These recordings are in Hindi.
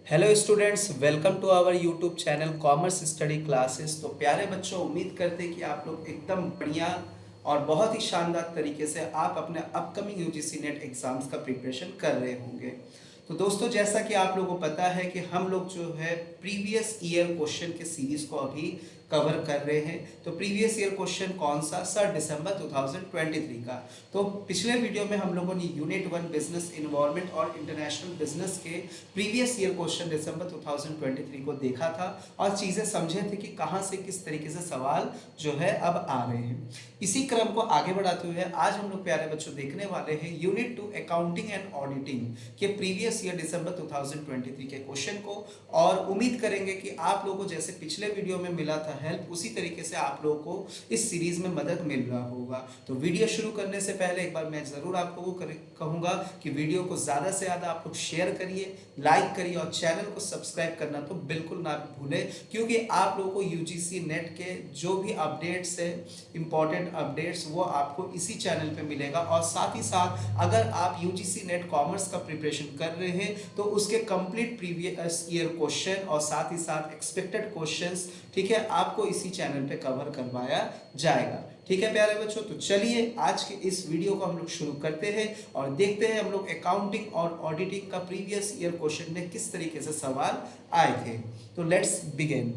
Hello students, welcome to our YouTube channel commerce study classes. तो प्यारे बच्चों, उम्मीद करते हैं कि आप लोग एकदम बढ़िया और बहुत ही शानदार तरीके से आप अपने अपकमिंग यूजीसी नेट एग्जाम्स का प्रिपरेशन कर रहे होंगे। तो दोस्तों, जैसा कि आप लोगों को पता है कि हम लोग जो है प्रीवियस ईयर क्वेश्चन के सीरीज को अभी कवर कर रहे हैं। तो प्रीवियस ईयर क्वेश्चन कौन सा सर? दिसंबर 2023 का। तो पिछले वीडियो में हम लोगों ने यूनिट 1 बिजनेस इन्वायरमेंट और इंटरनेशनल बिजनेस के प्रीवियस ईयर क्वेश्चन दिसंबर 2023 को देखा था और चीज़ें समझे थे कि कहाँ से किस तरीके से सवाल जो है अब आ रहे हैं। इसी क्रम को आगे बढ़ाते हुए आज हम लोग प्यारे बच्चों देखने वाले हैं यूनिट 2 अकाउंटिंग एंड ऑडिटिंग के प्रीवियस ईयर दिसंबर 2023 के क्वेश्चन को। और उम्मीद करेंगे कि आप लोगों को जैसे पिछले वीडियो में मिला था हेल्प, उसी तरीके से आप लोगों को इस सीरीज में मदद मिल रहा होगा। तो वीडियो शुरू करने से पहले एक बार मैं जरूर आप लोगों को कहूंगा कि वीडियो को ज्यादा से ज्यादा आप लोग शेयर करिए, लाइक करिए और चैनल को सब्सक्राइब करना तो बिल्कुल ना भूलें, क्योंकि आप लोगों को यूजीसी नेट के जो भी अपडेट्स है, इंपॉर्टेंट अपडेट्स, वो आपको इसी चैनल पे मिलेगा। और साथ ही साथ अगर आप यूजीसी नेट कॉमर्स का प्रिपरेशन कर रहे हैं तो उसके कंप्लीट प्रीवियस ईयर क्वेश्चन और साथ ही साथ एक्सपेक्टेड क्वेश्चंस, ठीक है, आपको इसी चैनल पे कवर करवाया जाएगा। ठीक है प्यारे बच्चों, तो चलिए आज के इस वीडियो को हम लोग शुरू करते हैं और देखते हैं हम लोग अकाउंटिंग और ऑडिटिंग का प्रीवियस ईयर क्वेश्चन में किस तरीके से सवाल आए थे। तो लेट्स बिगिन।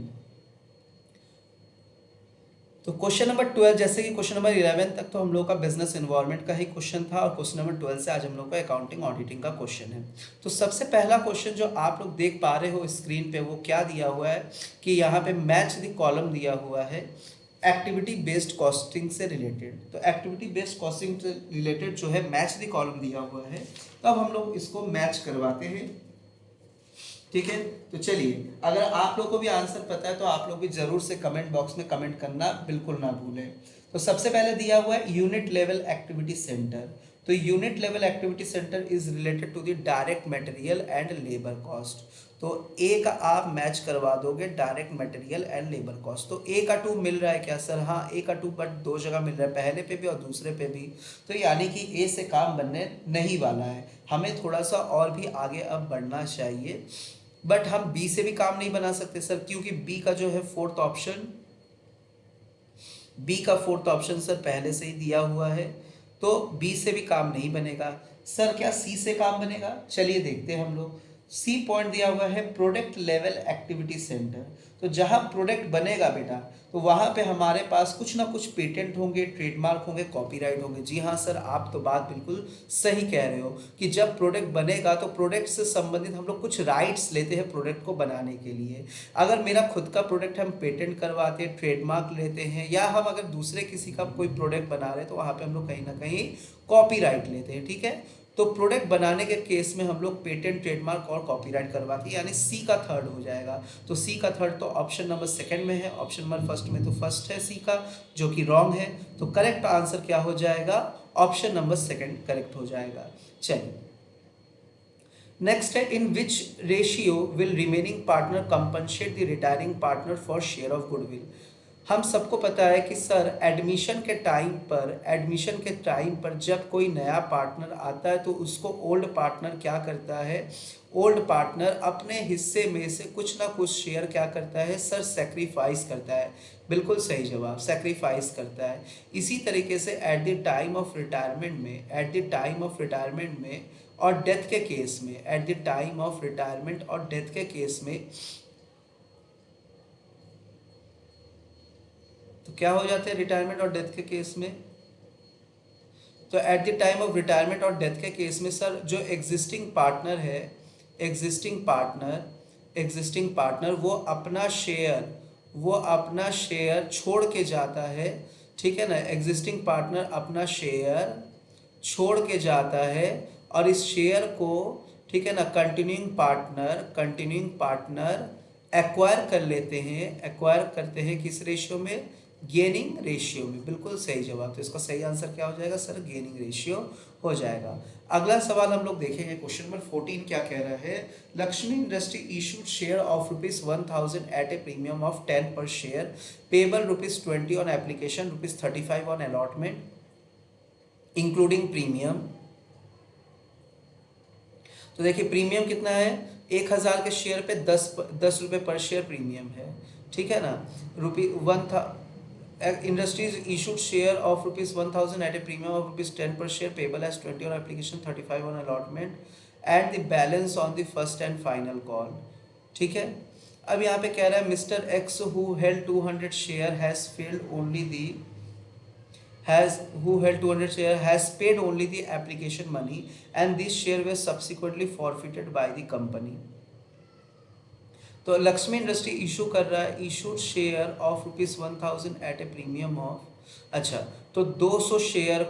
तो क्वेश्चन नंबर 12, जैसे कि क्वेश्चन नंबर 11 तक तो हम लोग का बिजनेस एनवायरनमेंट का ही क्वेश्चन था और क्वेश्चन नंबर 12 से आज हम लोग का अकाउंटिंग ऑडिटिंग का क्वेश्चन है। तो सबसे पहला क्वेश्चन जो आप लोग देख पा रहे हो स्क्रीन पे, वो क्या दिया हुआ है कि यहाँ पे मैच द कॉलम दिया हुआ है एक्टिविटी बेस्ड कॉस्टिंग से रिलेटेड। तो एक्टिविटी बेस्ड कॉस्टिंग से रिलेटेड जो है मैच द कॉलम दिया हुआ है। तो अब हम लोग इसको मैच करवाते हैं। ठीक है, तो चलिए, अगर आप लोग को भी आंसर पता है तो आप लोग भी जरूर से कमेंट बॉक्स में कमेंट करना बिल्कुल ना भूलें। तो सबसे पहले दिया हुआ है यूनिट लेवल एक्टिविटी सेंटर। तो unit level activity centre is related to the direct material and labour cost. तो ए का आप मैच करवा दोगे direct material and labour cost. तो ए का 2 मिल रहा है क्या सर? हाँ, ए का 2 बट दो जगह मिल रहा है, पहले पे भी और दूसरे पे भी। तो यानी कि ए से काम बनने नहीं वाला है, हमें थोड़ा सा और भी आगे अब बढ़ना चाहिए। बट हम बी से भी काम नहीं बना सकते सर, क्योंकि बी का जो है फोर्थ ऑप्शन, बी का फोर्थ ऑप्शन सर पहले से ही दिया हुआ है, तो बी से भी काम नहीं बनेगा। सर क्या सी से काम बनेगा? चलिए देखते हैं हम लोग। सी पॉइंट दिया हुआ है प्रोडक्ट लेवल एक्टिविटी सेंटर। तो जहां प्रोडक्ट बनेगा बेटा, तो वहां पे हमारे पास कुछ ना कुछ पेटेंट होंगे, ट्रेडमार्क होंगे, कॉपीराइट होंगे। जी हाँ सर, आप तो बात बिल्कुल सही कह रहे हो कि जब प्रोडक्ट बनेगा तो प्रोडक्ट से संबंधित हम लोग कुछ राइट्स लेते हैं प्रोडक्ट को बनाने के लिए। अगर मेरा खुद का प्रोडक्ट हम पेटेंट करवाते हैं, ट्रेडमार्क लेते हैं, या हम अगर दूसरे किसी का कोई प्रोडक्ट बना रहे हैं तो वहाँ पे हम लोग कहीं ना कहीं कॉपीराइट लेते हैं। ठीक है, तो प्रोडक्ट बनाने के केस में हम लोग पेटेंट, ट्रेडमार्क और कॉपीराइट करवाते हैं, यानी सी का थर्ड हो जाएगा। तो सी का थर्ड तो ऑप्शन नंबर सेकंड में है, ऑप्शन नंबर फर्स्ट में तो फर्स्ट है सी का, जो कि रॉन्ग है। तो करेक्ट आंसर क्या हो जाएगा? ऑप्शन नंबर सेकंड करेक्ट हो जाएगा। चलिए, नेक्स्ट है, in which ratio will remaining partner compensate the retiring partner for share of goodwill. हम सबको पता है कि सर एडमिशन के टाइम पर जब कोई नया पार्टनर आता है तो उसको ओल्ड पार्टनर क्या करता है? ओल्ड पार्टनर अपने हिस्से में से कुछ ना कुछ शेयर क्या करता है सर? सेक्रीफाइस करता है। बिल्कुल सही जवाब, सेक्रीफाइस करता है। इसी तरीके से at the time of retirement में, at the time of retirement में और डेथ के केस में, at the time of retirement और डेथ के केस में, तो क्या हो जाते हैं रिटायरमेंट और डेथ के केस में? तो eight the time of retirement और डेथ के केस में सर जो एग्जिस्टिंग पार्टनर है, एग्जिस्टिंग पार्टनर वो अपना शेयर छोड़ के जाता है। ठीक है ना, एग्जिस्टिंग पार्टनर अपना शेयर छोड़ के जाता है और इस शेयर को, ठीक है ना, कंटिन्यूइंग पार्टनर एक्वायर कर लेते हैं। एक्वायर करते हैं किस रेशियो में? गेनिंग रेशियो में। बिल्कुल सही जवाब। तो इसका सही आंसर क्या हो जाएगा सर? गेनिंग रेशियो हो जाएगा। अगला सवाल हम लोग देखेंगे, क्वेश्चन नंबर 14 क्या कह रहा है? Lakshmi industry issued share of ₹1000 at a premium of 10 per share, payable ₹20 on application, ₹35 on allotment including premium. तो तो देखिए प्रीमियम कितना है, 1000 के शेयर पे 10 रुपये पर शेयर प्रीमियम है, ठीक है ना। Industries issued share of ₹1000 at a premium of ₹10 per share payable as 20 on application, 35 on allotment and the balance on the first and final call, ठीक है। अब यहाँ पे कह रहा है mister x who held 200 share has paid only the application money and this share was subsequently forfeited by the company। तो लक्ष्मी इंडस्ट्री इशू कर रहा है issued share of ₹1000 at a premium of, अच्छा तो 200 शेयर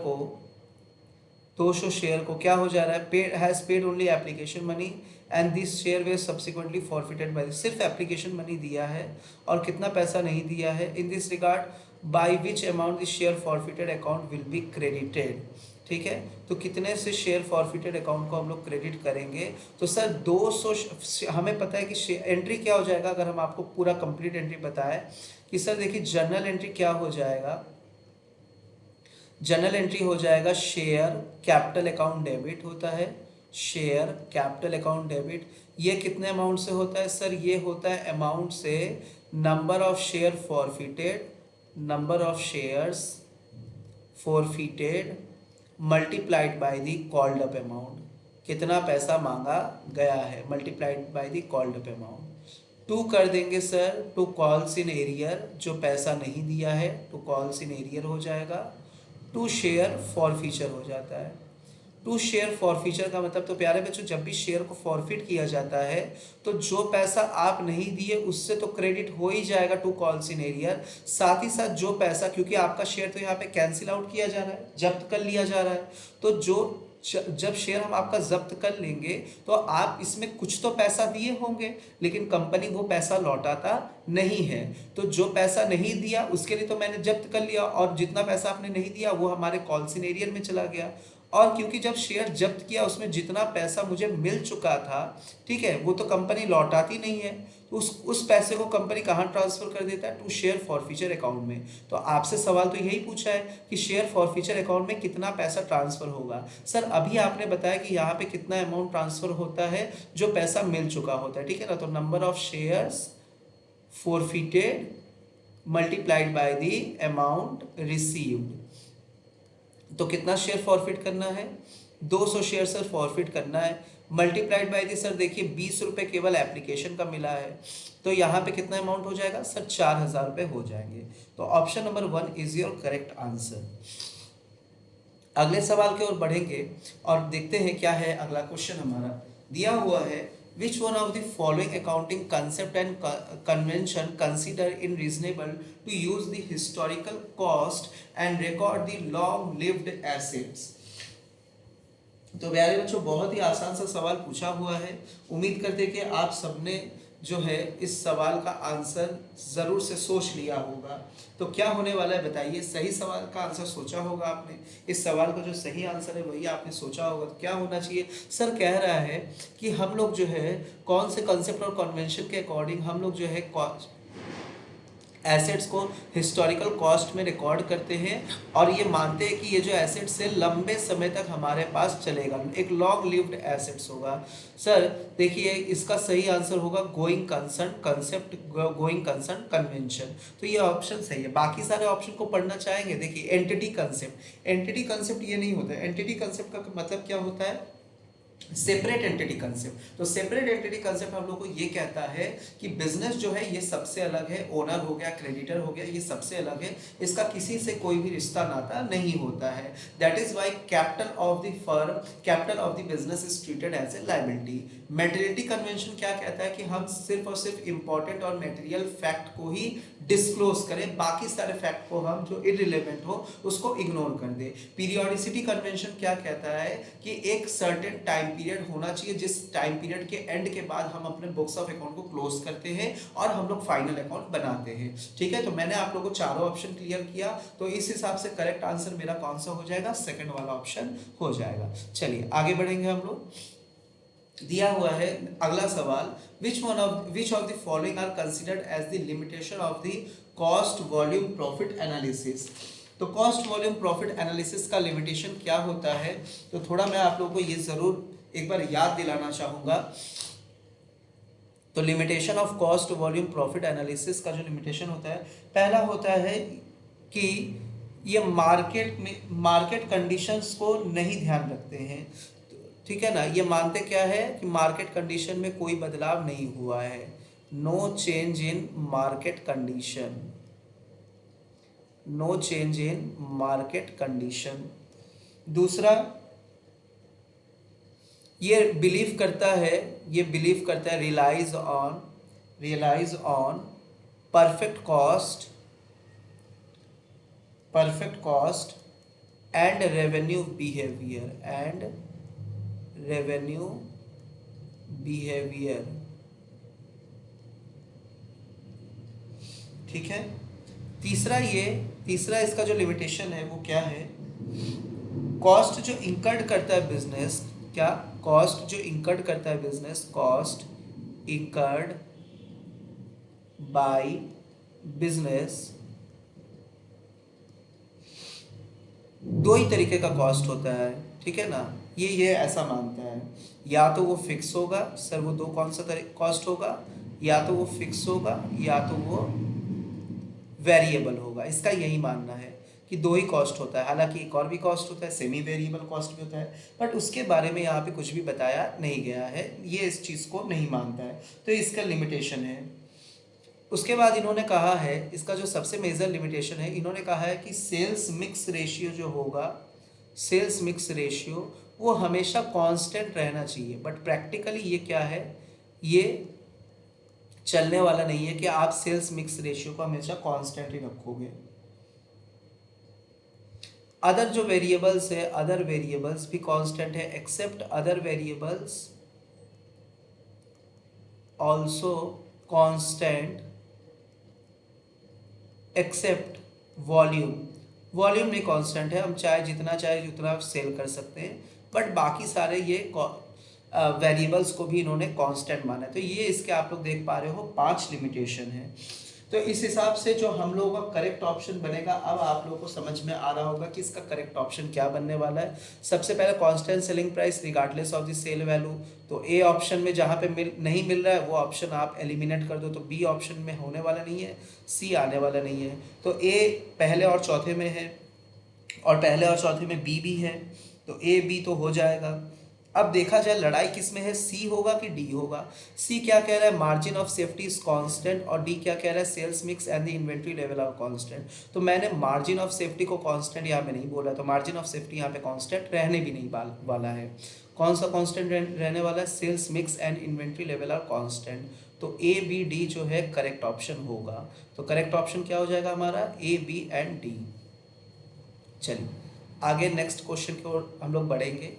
को क्या हो जा रहा है, paid has paid only application money and this share were subsequently forfeited by, सिर्फ एप्लीकेशन मनी दिया है और कितना पैसा नहीं दिया है। In this regard by which amount this share forfeited account will be credited, ठीक है। तो कितने से शेयर फॉरफिटेड अकाउंट को हम लोग क्रेडिट करेंगे, तो सर 200, हमें पता है कि एंट्री क्या हो जाएगा, अगर हम आपको पूरा कंप्लीट एंट्री बताएं कि सर देखिए जर्नल एंट्री क्या हो जाएगा, जनरल एंट्री हो जाएगा शेयर कैपिटल अकाउंट डेबिट होता है, शेयर कैपिटल अकाउंट डेबिट, ये कितने अमाउंट से होता है सर, ये होता है अमाउंट से number of share forfeited, number of shares forfeited multiplied by the called up amount, कितना पैसा मांगा गया है multiplied by the called up amount. टू कर देंगे sir to calls in arrear, जो पैसा नहीं दिया है टू कॉल्स इन एरियर हो जाएगा, टू शेयर फॉरफीचर हो जाता है। टू शेयर फॉरफीचर का मतलब तो प्यारे बच्चों जब भी शेयर को फॉरफिट किया जाता है तो जो पैसा आप नहीं दिए उससे तो क्रेडिट हो ही जाएगा टू कॉल्स इन एरियर, साथ ही साथ जो पैसा, क्योंकि आपका शेयर तो यहाँ पे कैंसिल आउट किया जा रहा है, जब्त कर लिया जा रहा है, तो जो जब शेयर हम आपका जब्त कर लेंगे तो आप इसमें कुछ तो पैसा दिए होंगे लेकिन कंपनी वो पैसा लौटाता नहीं है, तो जो पैसा नहीं दिया उसके लिए तो मैंने जब्त कर लिया और जितना पैसा आपने नहीं दिया वो हमारे कॉल्स इन एरियर में चला गया, और क्योंकि जब शेयर जब्त किया उसमें जितना पैसा मुझे मिल चुका था, ठीक है, वो तो कंपनी लौटाती नहीं है, तो उस पैसे को कंपनी कहाँ ट्रांसफर कर देता है, टू शेयर फॉरफीचर अकाउंट में। तो आपसे सवाल तो यही पूछा है कि शेयर फॉरफीचर अकाउंट में कितना पैसा ट्रांसफर होगा। सर अभी आपने बताया कि यहाँ पे कितना अमाउंट ट्रांसफर होता है, जो पैसा मिल चुका होता है, ठीक है ना। तो number of shares forfeited multiplied by the amount received, तो कितना शेयर फॉरफिट करना है, 200 शेयर सर फॉरफिट करना है, मल्टीप्लाइड बाय दी सर देखिए 20 रुपये केवल एप्लीकेशन का मिला है, तो यहाँ पे कितना अमाउंट हो जाएगा सर 4000 रुपये हो जाएंगे। तो option number 1 is your correct answer. अगले सवाल की ओर बढ़ेंगे और देखते हैं क्या है अगला क्वेश्चन हमारा दिया हुआ है, which one of the following accounting concept and convention consider in reasonable to use the historical cost and record the long lived assets। तो प्यारे बच्चों बहुत ही आसान सा सवाल पूछा हुआ है, उम्मीद करते हैं कि आप सबने जो है इस सवाल का आंसर ज़रूर से सोच लिया होगा। तो क्या होने वाला है बताइए, सही सवाल का आंसर सोचा होगा आपने, इस सवाल का जो सही आंसर है वही आपने सोचा होगा। तो क्या होना चाहिए सर, कह रहा है कि हम लोग जो है कौन से कॉन्सेप्ट और कन्वेंशन के अकॉर्डिंग हम लोग जो है एसेट्स को हिस्टोरिकल कॉस्ट में रिकॉर्ड करते हैं और ये मानते हैं कि ये जो एसेट्स है लंबे समय तक हमारे पास चलेगा, एक लॉन्ग लिव्ड एसेट्स होगा। सर देखिए इसका सही आंसर होगा going concern concept, going concern convention, तो ये ऑप्शन सही है। बाकी सारे ऑप्शन को पढ़ना चाहेंगे, देखिए एंटिटी कंसेप्ट, एंटिटी कंसेप्ट ये नहीं होता है, एंटिटी कंसेप्ट का मतलब क्या होता है, सेपरेट एंटिटी कंसेप्ट। तो सेपरेट एंटिटी कंसेप्ट हम लोग को ये कहता है कि बिजनेस जो है ये सबसे अलग है, ओनर हो गया, क्रेडिटर हो गया, ये सबसे अलग है, इसका किसी से कोई भी रिश्ता नाता नहीं होता है। That is why capital of the firm, capital of the business is treated as a liability. Materiality convention क्या कहता है कि हम सिर्फ और सिर्फ इंपॉर्टेंट और मेटेरियल फैक्ट को ही डिस्क्लोज करें, बाकी सारे फैक्ट को हम जो इररिलेवेंट हो उसको इग्नोर कर दे। पीरियोडिसिटी कन्वेंशन क्या कहता है कि एक सर्टेन टाइम पीरियड होना चाहिए जिस टाइम पीरियड के एंड के बाद हम अपने बुक्स ऑफ अकाउंट को क्लोज करते हैं और हम लोग फाइनल अकाउंट बनाते हैं, ठीक है। तो मैंने आप लोगों को चारों ऑप्शन क्लियर किया, तो इस हिसाब से करेक्ट आंसर मेरा कौन सा हो जाएगा, सेकंड वाला ऑप्शन हो जाएगा। चलिए आगे बढ़ेंगे हम लोग। दिया हुआ है अगला सवाल, which of the following are considered as the limitation of the cost volume profit analysis। तो कॉस्ट वॉल्यूम प्रॉफिट एनालिसिस का लिमिटेशन क्या होता है, तो थोड़ा मैं आप लोगों को ये ज़रूर एक बार याद दिलाना चाहूँगा। तो limitation of cost volume profit analysis का जो लिमिटेशन होता है, पहला होता है कि ये मार्केट कंडीशंस को नहीं ध्यान रखते हैं। ठीक है ना, ये मानते क्या है कि मार्केट कंडीशन में कोई बदलाव नहीं हुआ है, no change in market condition, no change in market condition. दूसरा, ये बिलीव करता है realise on perfect cost and revenue behaviour. ठीक है। तीसरा इसका जो लिमिटेशन है वो क्या है, कॉस्ट जो इंकर्ड करता है business, cost incurred by business, दो ही तरीके का कॉस्ट होता है। ठीक है ना, ये ऐसा मानता है, या तो वो फिक्स होगा, सर वो दो कौन सा कॉस्ट होगा, या तो वो फिक्स होगा या तो वो वेरिएबल होगा। इसका यही मानना है कि दो ही कॉस्ट होता है। हालांकि एक और भी कॉस्ट होता है, सेमी वेरिएबल कॉस्ट भी होता है, बट उसके बारे में यहाँ पे कुछ भी बताया नहीं गया है, ये इस चीज़ को नहीं मानता है, तो इसका लिमिटेशन है। उसके बाद इन्होंने कहा है, इसका जो सबसे मेजर लिमिटेशन है, इन्होंने कहा है कि सेल्स मिक्स रेशियो जो होगा, सेल्स मिक्स रेशियो वो हमेशा कांस्टेंट रहना चाहिए। बट प्रैक्टिकली ये क्या है, ये चलने वाला नहीं है कि आप सेल्स मिक्स रेशियो को हमेशा कांस्टेंट ही रखोगे। अदर जो वेरिएबल्स है, अदर वेरिएबल्स भी कांस्टेंट है, except other variables also constant except volume नहीं कांस्टेंट है, हम चाहे जितना सेल कर सकते हैं, बट बाकी सारे ये वेरिएबल्स को भी इन्होंने कांस्टेंट माना है। तो ये इसके आप लोग देख पा रहे हो 5 लिमिटेशन है। तो इस हिसाब से जो हम लोगों का करेक्ट ऑप्शन बनेगा, अब आप लोगों को समझ में आ रहा होगा कि इसका करेक्ट ऑप्शन क्या बनने वाला है। सबसे पहले constant selling price regardless of the sale value, तो ए ऑप्शन में जहाँ पे नहीं मिल रहा है वो ऑप्शन आप एलिमिनेट कर दो, तो बी ऑप्शन में होने वाला नहीं है, सी आने वाला नहीं है। तो ए पहले और चौथे में है, और पहले और चौथे में बी भी है, तो ए बी तो हो जाएगा। अब देखा जाए लड़ाई किस में है, सी होगा कि डी होगा। सी क्या कह रहा है, margin of safety is constant, और डी क्या कह रहा है, sales mix and the inventory level are constant. तो मैंने मार्जिन ऑफ सेफ्टी को कांस्टेंट यहाँ पे नहीं बोला, तो मार्जिन ऑफ सेफ्टी यहाँ पे कांस्टेंट रहने भी नहीं वाला है। कौन सा कांस्टेंट रहने वाला है, sales mix and inventory level are constant. तो ए बी डी जो है करेक्ट ऑप्शन होगा। तो करेक्ट ऑप्शन क्या हो जाएगा हमारा, ए बी एंड डी। चलिए आगे नेक्स्ट क्वेश्चन की ओर हम लोग बढ़ेंगे।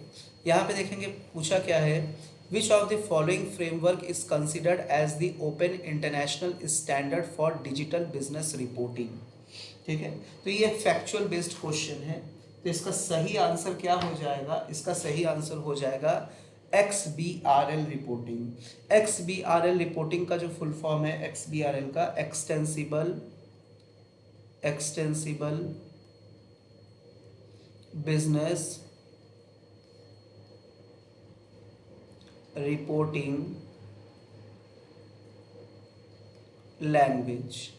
यहाँ पे देखेंगे पूछा क्या है, which of the following framework is considered as the open international standard for digital business reporting. ठीक है, तो ये फैक्चुअल बेस्ड क्वेश्चन है, तो इसका सही आंसर क्या हो जाएगा, इसका सही आंसर हो जाएगा XBRL रिपोर्टिंग। XBRL रिपोर्टिंग का जो फुल फॉर्म है, XBRL का एक्सटेंसिबल बिजनेस रिपोर्टिंग लैंग्वेज।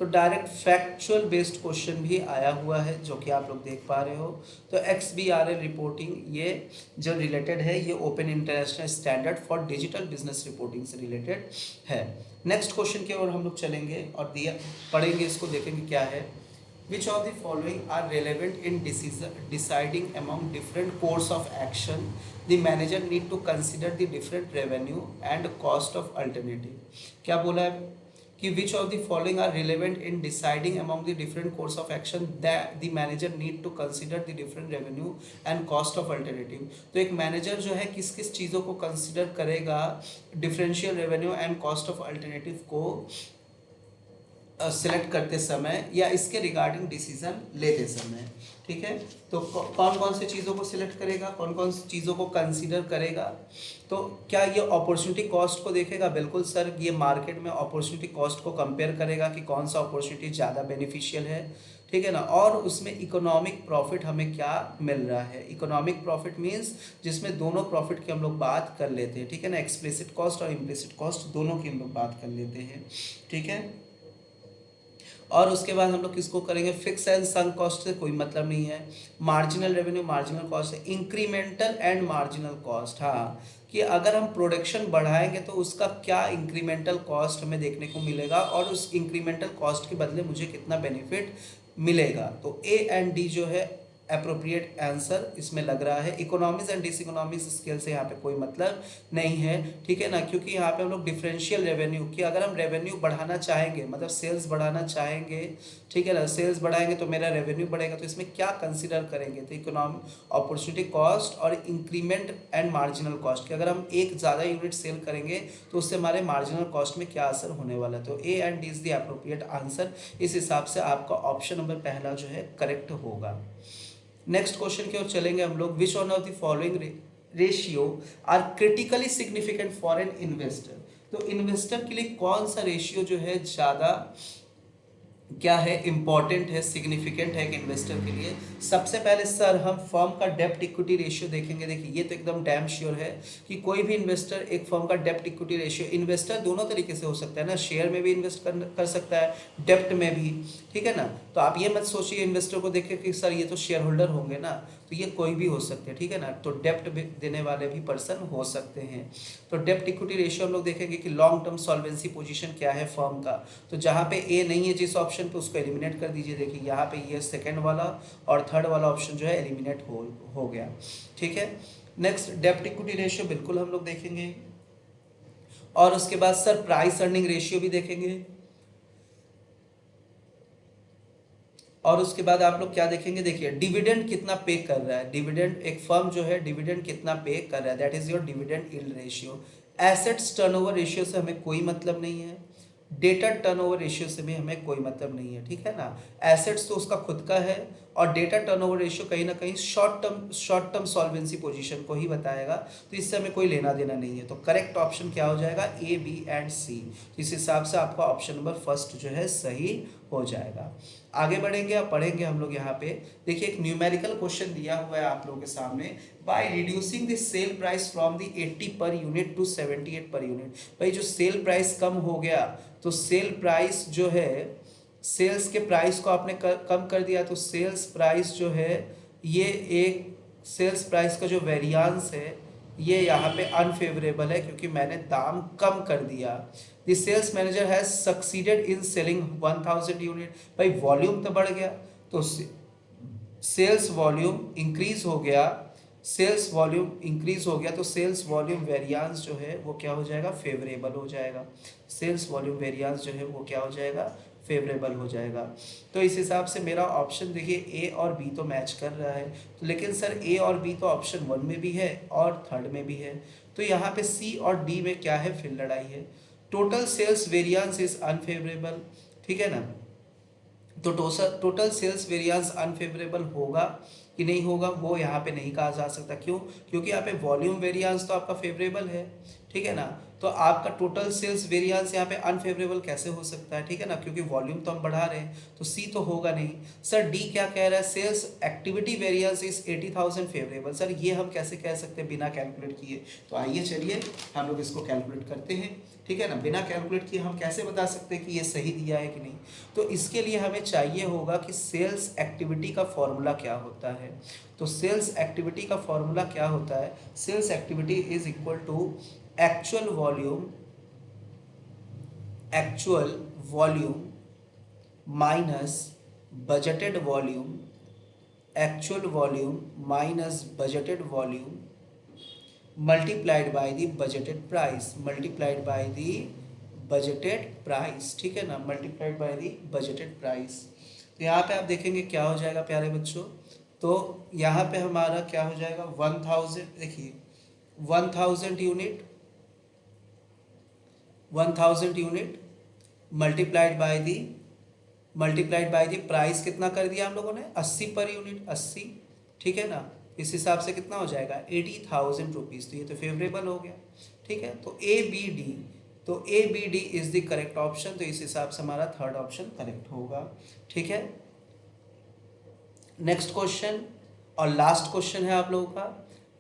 तो डायरेक्ट फैक्चुअल बेस्ड क्वेश्चन भी आया हुआ है, जो कि आप लोग देख पा रहे हो। तो XBRL रिपोर्टिंग ये जो रिलेटेड है, ये open international standard for digital business reporting से रिलेटेड है। नेक्स्ट क्वेश्चन की ओर हम लोग चलेंगे और पढ़ेंगे, इसको देखेंगे क्या है। Which of the following are relevant in deciding among different course of action the manager need to consider the different revenue and cost of alternative। क्या बोला है कि which of the following are relevant in deciding among the different course of action that the manager need to consider the different revenue and cost of alternative। तो एक मैनेजर जो है किस किस चीज़ों को कंसिडर करेगा differential revenue and cost of alternative को सिलेक्ट करते समय या इसके रिगार्डिंग डिसीजन लेते समय। ठीक है, तो कौन कौन से चीज़ों को सिलेक्ट करेगा, कौन कौन सी चीज़ों को कंसीडर करेगा। तो क्या ये अपॉर्चुनिटी कॉस्ट को देखेगा, बिल्कुल सर, ये मार्केट में अपॉर्चुनिटी कॉस्ट को कंपेयर करेगा कि कौन सा अपॉर्चुनिटी ज़्यादा बेनिफिशियल है। ठीक है ना। और उसमें इकोनॉमिक प्रॉफिट हमें क्या मिल रहा है, इकोनॉमिक प्रॉफिट मीन्स जिसमें दोनों प्रॉफिट की हम लोग बात कर लेते हैं, ठीक है ना, एक्सप्लिसिट कॉस्ट और इम्प्लिसिट कॉस्ट दोनों की हम लोग बात कर लेते हैं, ठीक है। और उसके बाद हम लोग किसको करेंगे, फिक्स एंड संक कॉस्ट से कोई मतलब नहीं है, मार्जिनल रेवेन्यू मार्जिनल कॉस्ट है, इंक्रीमेंटल एंड मार्जिनल कॉस्ट, हाँ, कि अगर हम प्रोडक्शन बढ़ाएंगे तो उसका क्या इंक्रीमेंटल कॉस्ट हमें देखने को मिलेगा और उस इंक्रीमेंटल कॉस्ट के बदले मुझे कितना बेनिफिट मिलेगा। तो ए एंड डी जो है अप्रोप्रिएट आंसर इसमें लग रहा है। इकोनॉमिक्स एंड डिसइकोनॉमिक्स स्केल से यहाँ पे कोई मतलब नहीं है, ठीक है ना, क्योंकि यहाँ पे हम लोग डिफरेंशियल रेवेन्यू कि अगर हम रेवेन्यू बढ़ाना चाहेंगे, मतलब सेल्स बढ़ाना चाहेंगे, ठीक है ना, सेल्स बढ़ाएंगे तो मेरा रेवेन्यू बढ़ेगा, तो इसमें क्या कंसिडर करेंगे, तो इकोनॉमिक अपॉर्चुनिटी कॉस्ट और इंक्रीमेंट एंड मार्जिनल कॉस्ट कि अगर हम एक ज़्यादा यूनिट सेल करेंगे तो उससे हमारे मार्जिनल कॉस्ट में क्या असर होने वाला है। तो A and D is the appropriate answer. इस हिसाब से आपका ऑप्शन नंबर पहला जो है करेक्ट होगा। नेक्स्ट क्वेश्चन की ओर चलेंगे हम लोग। Which one of the following ratio are critically significant for an investor. तो इन्वेस्टर के लिए कौन सा रेशियो जो है ज़्यादा क्या है, इंपॉर्टेंट है, सिग्निफिकेंट है एक इन्वेस्टर के लिए। सबसे पहले सर हम फर्म का डेप्ट इक्विटी रेशियो देखेंगे। देखिए ये तो एकदम डैम श्योर है कि कोई भी इन्वेस्टर एक फर्म का डेप्ट इक्विटी रेशियो, इन्वेस्टर दोनों तरीके से हो सकता है ना, शेयर में भी इन्वेस्ट कर सकता है, डेप्ट में भी, ठीक है ना। तो आप ये मत सोचिए इन्वेस्टर को देखिए कि सर ये तो शेयर होल्डर होंगे ना, तो ये कोई भी हो सकते हैं, ठीक है ना, तो डेप्ट देने वाले भी पर्सन हो सकते हैं। तो डेप्ट इक्विटी रेशियो हम लोग देखेंगे कि लॉन्ग टर्म सॉल्वेंसी पोजीशन क्या है फर्म का। तो जहाँ पे ए नहीं है जिस ऑप्शन पे उसको एलिमिनेट कर दीजिए। देखिए यहाँ पे ये सेकंड वाला और थर्ड वाला ऑप्शन जो है एलिमिनेट हो गया, ठीक है। नेक्स्ट डेप्ट इक्विटी रेशियो बिल्कुल हम लोग देखेंगे, और उसके बाद सर प्राइस अर्निंग रेशियो भी देखेंगे, और उसके बाद आप लोग क्या देखेंगे, देखिए डिविडेंड कितना पे कर रहा है, डिविडेंड एक फर्म जो है डिविडेंड कितना पे कर रहा है, that is your dividend yield ratio. Assets turnover ratio से हमें कोई मतलब नहीं है, डेटा टर्नओवर रेशियो से भी हमें कोई मतलब नहीं है, ठीक है ना। एसेट्स तो उसका खुद का है और डेटा टर्नओवर रेशियो कहीं ना कहीं शॉर्ट टर्म सॉल्वेंसी पोजीशन को ही बताएगा, तो इससे हमें कोई लेना देना नहीं है। तो करेक्ट ऑप्शन क्या हो जाएगा, ए बी एंड सी। इस हिसाब से आपका ऑप्शन नंबर फर्स्ट जो है सही हो जाएगा। आगे बढ़ेंगे, अब पढ़ेंगे हम लोग यहाँ पे। देखिए एक न्यूमेरिकल क्वेश्चन दिया हुआ है आप लोगों के सामने, by reducing the sale price from the 80 per unit to 78 per unit. भाई जो सेल प्राइस कम हो गया, तो सेल प्राइस जो है, सेल्स के प्राइस को आपने कम कर दिया, तो सेल्स प्राइस जो है ये एक सेल्स प्राइस का जो वेरिएंस है ये यहाँ पे अनफेवरेबल है क्योंकि मैंने दाम कम कर दिया। The sales manager has succeeded in selling 1000 unit. भाई वॉल्यूम तो बढ़ गया, तो सेल्स वॉल्यूम इंक्रीज हो गया, सेल्स वॉल्यूम इंक्रीज हो गया, तो सेल्स वॉल्यूम वेरिएंस जो है वो क्या हो जाएगा, फेवरेबल हो जाएगा। सेल्स वॉल्यूम वेरिएंस जो है वो क्या हो जाएगा, फेवरेबल हो जाएगा। तो इस हिसाब से मेरा ऑप्शन देखिए ए और बी तो मैच कर रहा है, तो लेकिन सर ए और बी तो ऑप्शन 1 में भी है और थर्ड में भी है, तो यहाँ पे सी और डी में क्या है, फिर लड़ाई है। Total sales variance is unfavourable, ठीक है ना। तो टोटल सेल्स वेरिएंस अनफेवरेबल होगा कि नहीं होगा वो यहाँ पे नहीं कहा जा सकता। क्यों, क्योंकि यहाँ पे वॉल्यूम वेरिएंस तो आपका फेवरेबल है, ठीक है ना, तो आपका टोटल सेल्स वेरिएंस यहाँ पे अनफेवरेबल कैसे हो सकता है, ठीक है ना, क्योंकि वॉल्यूम तो हम बढ़ा रहे हैं, तो सी तो होगा नहीं। सर डी क्या कह रहा है, sales activity variance is 80,000 favourable. Sir ये हम कैसे कह सकते हैं बिना कैलकुलेट किए, तो आइए चलिए हम लोग इसको कैलकुलेट करते हैं, ठीक है ना। बिना कैलकुलेट किए हम कैसे बता सकते हैं कि ये सही दिया है कि नहीं, तो इसके लिए हमें चाहिए होगा कि सेल्स एक्टिविटी का फॉर्मूला क्या होता है। तो सेल्स एक्टिविटी का फॉर्मूला क्या होता है, sales activity is equal to actual volume minus budgeted volume, actual volume minus budgeted volume multiplied by the budgeted price, multiplied by the budgeted price, ठीक है ना, multiplied by the budgeted price. तो यहाँ पे आप देखेंगे क्या हो जाएगा प्यारे बच्चों, तो यहाँ पे हमारा क्या हो जाएगा 1000, देखिए 1000 unit, 1000 unit multiplied by the price कितना कर दिया हम लोगों ने 80 पर यूनिट, 80, ठीक है ना। इस हिसाब से कितना हो जाएगा 80,000 रुपीज़, तो ये तो फेवरेबल हो गया, ठीक है। तो ए बी डी, तो A B D is the correct option, तो इस हिसाब से हमारा थर्ड ऑप्शन करेक्ट होगा, ठीक है। नेक्स्ट क्वेश्चन और लास्ट क्वेश्चन है आप लोगों का,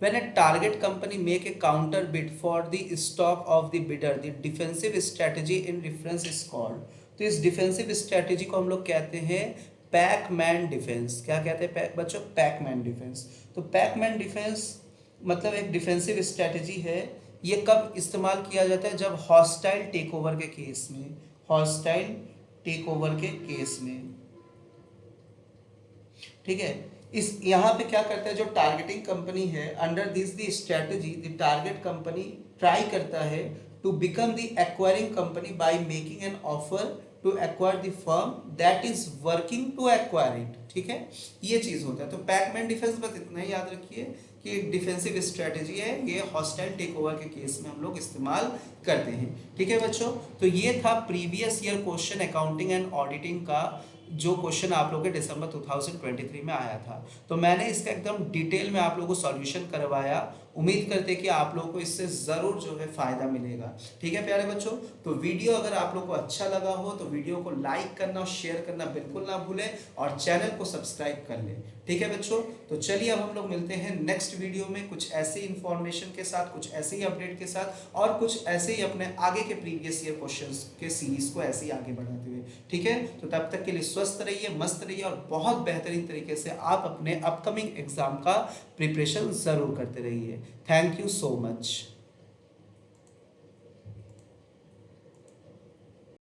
when A target company make a counter bid for the stock of the bidder the defensive strategy in reference is called. तो इस डिफेंसिव स्ट्रेटजी को हम लोग कहते हैं पैकमैन डिफेंस। क्या कहते हैं बच्चों? Pac-Man defence. तो पैकमैन डिफेंस मतलब एक डिफेंसिव स्ट्रेटजी है। ये कब इस्तेमाल किया जाता है? जब हॉस्टाइल टेक ओवर के केस में, हॉस्टाइल टेक ओवर के केस में, ठीक है। इस यहाँ पे क्या करता है, जो टारगेटिंग कंपनी है, under this the strategy the target company try करता है to become the acquiring company by making an offer to acquire the firm that is working to acquire it. ठीक है, ये चीज होता है। तो पैकमैन डिफेंस बस इतना ही याद रखिए कि एक डिफेंसिव स्ट्रेटजी है, ये हॉस्टाइल टेक ओवर के केस में हम लोग इस्तेमाल करते हैं। ठीक है बच्चों, तो ये था previous year question accounting and auditing का, जो क्वेश्चन आप लोगों के दिसंबर 2023 में आया था। तो मैंने इसका एकदम डिटेल में आप लोगों को सॉल्यूशन करवाया। उम्मीद करते कि आप लोगों को इससे ज़रूर जो है फ़ायदा मिलेगा। ठीक है प्यारे बच्चों, तो वीडियो अगर आप लोगों को अच्छा लगा हो तो वीडियो को लाइक करना और शेयर करना बिल्कुल ना भूलें, और चैनल को सब्सक्राइब कर लें। ठीक है बच्चों, तो चलिए अब हम लोग मिलते हैं नेक्स्ट वीडियो में कुछ ऐसी इन्फॉर्मेशन के साथ, कुछ ऐसे ही अपडेट के साथ, और कुछ ऐसे ही अपने आगे के प्रीवियस ईयर क्वेश्चंस के सीरीज को ऐसे ही आगे बढ़ाते हुए। ठीक है, तो तब तक के लिए स्वस्थ रहिए, मस्त रहिए, और बहुत बेहतरीन तरीके से आप अपने अपकमिंग एग्जाम का प्रिपरेशन ज़रूर करते रहिए। Thank you so much.